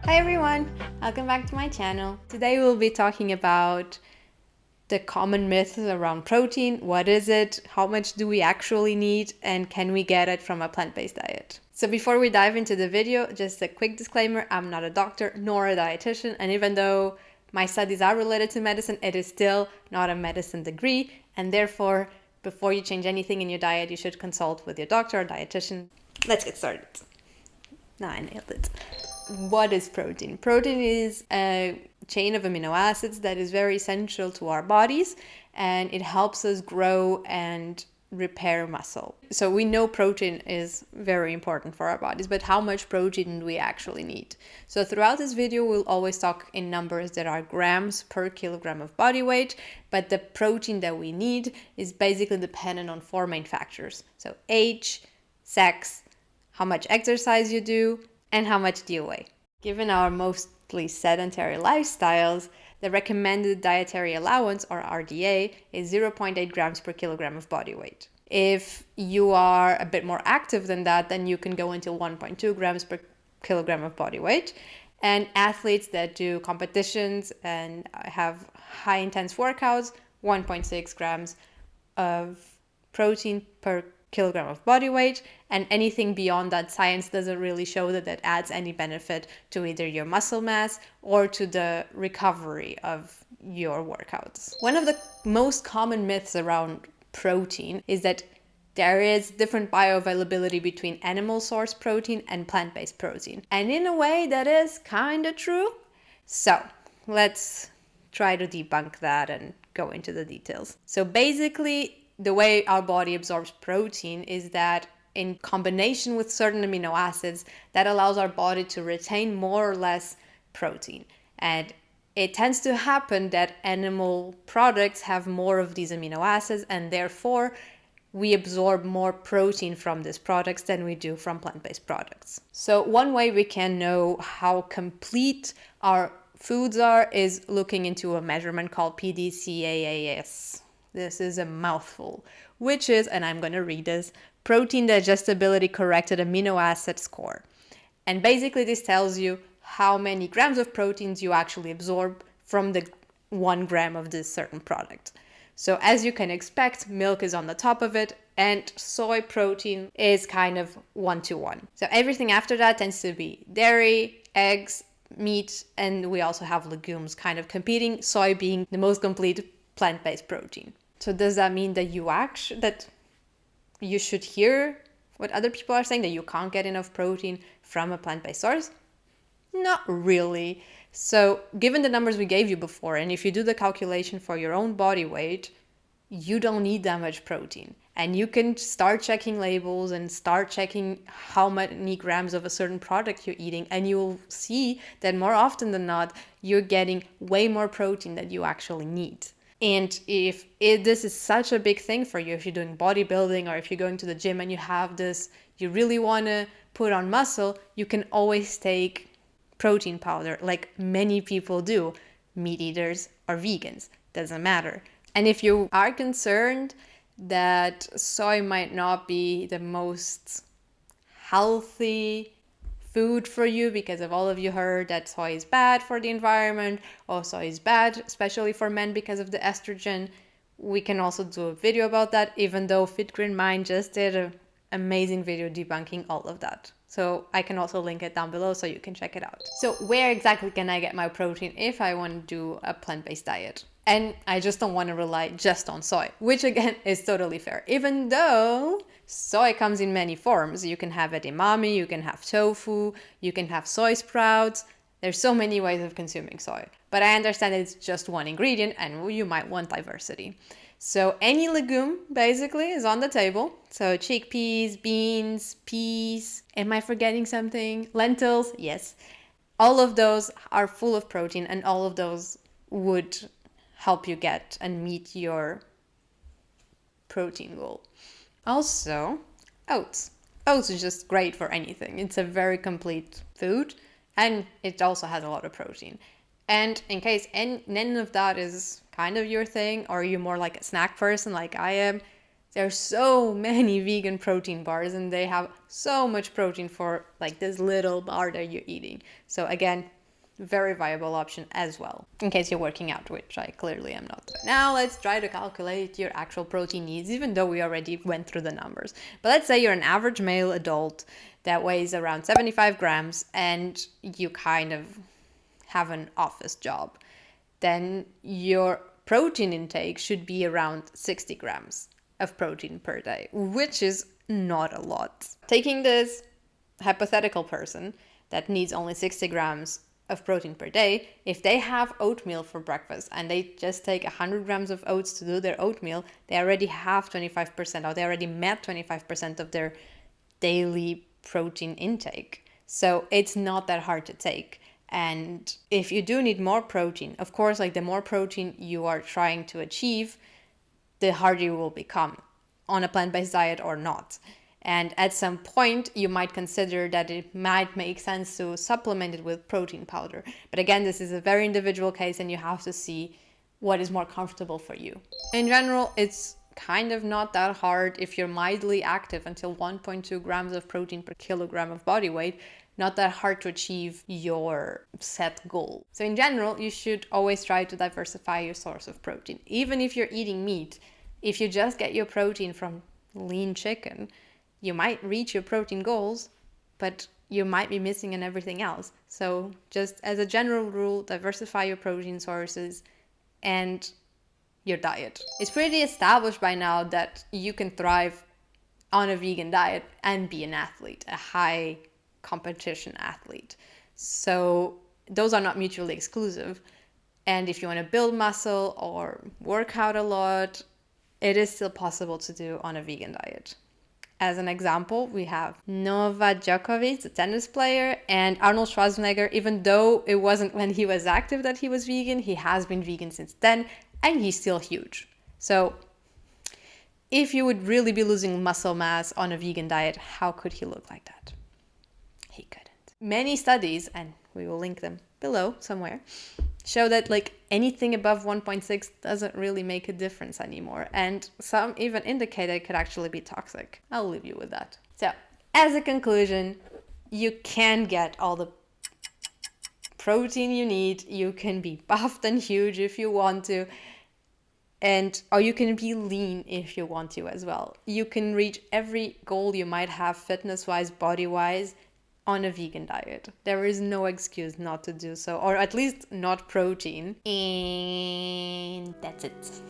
Hi everyone, welcome back to my channel. Today we'll be talking about the common myths around protein. What is it? How much do we actually need? And can we get it from a plant-based diet? So before we dive into the video, just a quick disclaimer, I'm not a doctor nor a dietitian, and even though my studies are related to medicine, it is still not a medicine degree, and therefore, before you change anything in your diet, you should consult with your doctor or dietitian. Let's get started. Nah, I nailed it. What is protein? Protein is a chain of amino acids that is very essential to our bodies, and it helps us grow and repair muscle. So we know protein is very important for our bodies, but how much protein do we actually need? So throughout this video, we'll always talk in numbers that are grams per kilogram of body weight, but the protein that we need is basically dependent on four main factors. So age, sex, how much exercise you do, and how much do you weigh. Given our mostly sedentary lifestyles, the recommended dietary allowance, or RDA, is 0.8 grams per kilogram of body weight. If you are a bit more active than that, then you can go into 1.2 grams per kilogram of body weight. And athletes that do competitions and have high intense workouts, 1.6 grams of protein per kilogram of body weight, and anything beyond that, science doesn't really show that adds any benefit to either your muscle mass or to the recovery of your workouts. One of the most common myths around protein is that there is different bioavailability between animal source protein and plant-based protein. And in a way that is kind of true. So let's try to debunk that and go into the details. So basically, the way our body absorbs protein is that in combination with certain amino acids, that allows our body to retain more or less protein. And it tends to happen that animal products have more of these amino acids, and therefore we absorb more protein from these products than we do from plant-based products. So one way we can know how complete our foods are is looking into a measurement called PDCAAS. This is a mouthful, which is, and I'm going to read this, protein digestibility corrected amino acid score. And basically this tells you how many grams of proteins you actually absorb from the 1 gram of this certain product. So as you can expect, milk is on the top of it, and soy protein is kind of 1-to-1. So everything after that tends to be dairy, eggs, meat, and we also have legumes kind of competing, soy being the most complete plant-based protein. So does that mean that you should hear what other people are saying, that you can't get enough protein from a plant-based source? Not really. So given the numbers we gave you before, and if you do the calculation for your own body weight, you don't need that much protein. And you can start checking labels and start checking how many grams of a certain product you're eating, and you'll see that more often than not, you're getting way more protein than you actually need. And if this is such a big thing for you, if you're doing bodybuilding or if you're going to the gym and you have this, you really want to put on muscle, you can always take protein powder like many people do, meat eaters or vegans, doesn't matter. And if you are concerned that soy might not be the most healthy food for you because of all of you heard that soy is bad for the environment, or soy is bad especially for men because of the estrogen, we can also do a video about that, even though Fit Green Mind just did an amazing video debunking all of that. So I can also link it down below so you can check it out. So where exactly can I get my protein if I want to do a plant-based diet? And I just don't want to rely just on soy, which again is totally fair. Even though soy comes in many forms. You can have edamame, you can have tofu, you can have soy sprouts. There's so many ways of consuming soy. But I understand it's just one ingredient and you might want diversity. So any legume basically is on the table. So chickpeas, beans, peas. Am I forgetting something? Lentils, yes. All of those are full of protein, and all of those would help you get and meet your protein goal. Also, oats. Oats is just great for anything. It's a very complete food, and it also has a lot of protein. And in case none of that is kind of your thing, or you're more like a snack person like I am, There are so many vegan protein bars and they have so much protein for like this little bar that you're eating. So again, very viable option as well, in case you're working out, which I clearly am not. Now let's try to calculate your actual protein needs, even though we already went through the numbers. But let's say you're an average male adult that weighs around 75 grams and you kind of have an office job. Then your protein intake should be around 60 grams of protein per day, which is not a lot. Taking this hypothetical person that needs only 60 grams of protein per day, if they have oatmeal for breakfast and they just take 100 grams of oats to do their oatmeal, they already have 25%, or they already met 25% of their daily protein intake. So it's not that hard to take. And if you do need more protein, of course, like the more protein you are trying to achieve, the harder you will become on a plant-based diet or not. And at some point, you might consider that it might make sense to supplement it with protein powder. But again, this is a very individual case and you have to see what is more comfortable for you. In general, it's kind of not that hard if you're mildly active until 1.2 grams of protein per kilogram of body weight. Not that hard to achieve your set goal. So in general, you should always try to diversify your source of protein. Even if you're eating meat, if you just get your protein from lean chicken, you might reach your protein goals, but you might be missing in everything else. So just as a general rule, diversify your protein sources and your diet. It's pretty established by now that you can thrive on a vegan diet and be an athlete, a high competition athlete. So those are not mutually exclusive. And if you want to build muscle or work out a lot, it is still possible to do on a vegan diet. As an example, we have Novak Djokovic, the tennis player, and Arnold Schwarzenegger. Even though it wasn't when he was active that he was vegan, he has been vegan since then, and he's still huge. So if you would really be losing muscle mass on a vegan diet, how could he look like that? He couldn't. Many studies, and we will link them below somewhere, show that like anything above 1.6 doesn't really make a difference anymore. And some even indicate it could actually be toxic. I'll leave you with that. So as a conclusion, you can get all the protein you need. You can be buffed and huge if you want to. Or you can be lean if you want to as well. You can reach every goal you might have fitness-wise, body-wise, on a vegan diet. There is no excuse not to do so, or at least not protein. And that's it.